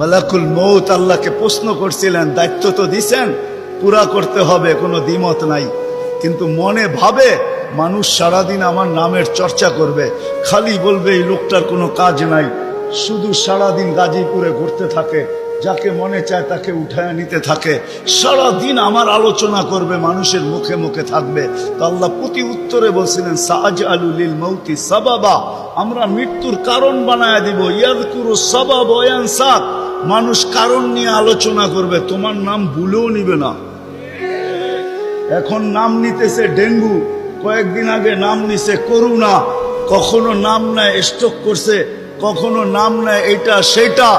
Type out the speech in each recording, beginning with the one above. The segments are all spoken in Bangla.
মালাকুল মউত আল্লাহকে প্রশ্ন করছিলেন, দায়িত্ব তো দিছেন, পুরা করতে হবে, কোনো দ্বিমত নাই। কিন্তু মনে ভাবে মানুষ সারাদিন আমার নামের চর্চা করবে, খালি বলবে এই লোকটার কোনো কাজ নাই, শুধু সারাদিন গাজীপুরে ঘুরতে থাকে, যাকে মনে চায় তাকে উঠায় নিতে থাকে, সারাদিন আমার আলোচনা করবে, মানুষের মুখে মুখে থাকবে। তো আল্লাহ প্রতি উত্তরে বলছিলেন, সাআজআলু লিল মাউতি সাবাবা, আমরা মৃত্যুর কারণ বানায় দিব। ইয়াযকুরু সাবাব ওয়া ইয়ানসা, মানুষ কারণ নিয়ে আলোচনা করবে, তোমার নাম ভুলেও নিবে না। এখন নাম নিতেছে ডেঙ্গু, কয়েকদিন আগে নাম নিছে করোনা, কখনো নাম নেয় স্ট্রোক করছে, কখনো নাম নেয় এটা সেটা,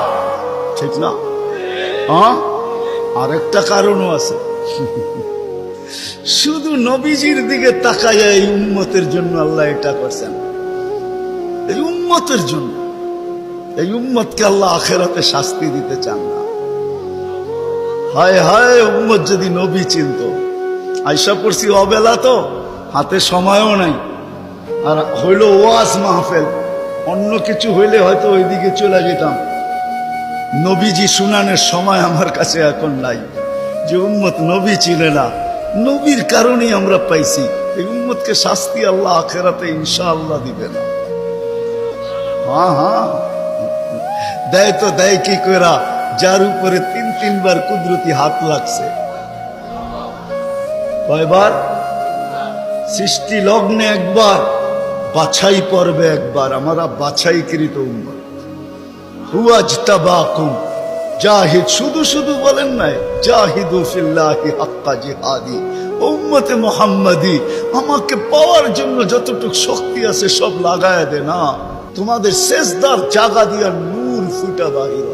ঠিক না? হ্যাঁ, আরেকটা কারণও আছে। শুধু নবীজির দিকে তাকাইয়া এই উম্মতের জন্য আল্লাহ এটা করছেন, এই উম্মতের জন্য। এই উম্মতকে আল্লাহ আখিরাতে শাস্তি দিতে চান না। হায় হায়, উম্মত যদি নবী চিনত। আয়সা পড়ছি অবেলা, তো হাতে সময়ও নাই, আর হইল ওয়াজ মাহফিল, অন্য কিছু হইলে হয়তো ওইদিকে চলে যেতাম। নবীজি শুনানের সময় আমার কাছে এখন নাই। যে উম্মত নবী চিনে না, নবীর কারণেই আমরা পাইছি। এই উম্মতকে শাস্তি আল্লাহ আখিরাতে ইনশাআল্লাহ দিবে না। হ্যাঁ হ্যাঁ, দেয় তো দেয় কি কইরা, যার উপরে তিনবার কুদরতি হাত লাগছে। কয়বার? সৃষ্টি লগ্নে একবার, বাছাই পর্বে একবার। আমরা বাছাইকৃত উম্মত। হুয়াজতাবাকুম, জাহিদ, শুধু শুধু বলেন নাই, জাহিদু ফিল্লাহি হাক্কা জিহাদি। উম্মতে মুহাম্মাদি, আমাকে পাওয়ার জন্য যতটুকু শক্তি আছে সব লাগায় দে না, তোমাদের সেজদার জায়গা দিয়া নূর ফুটা বাহির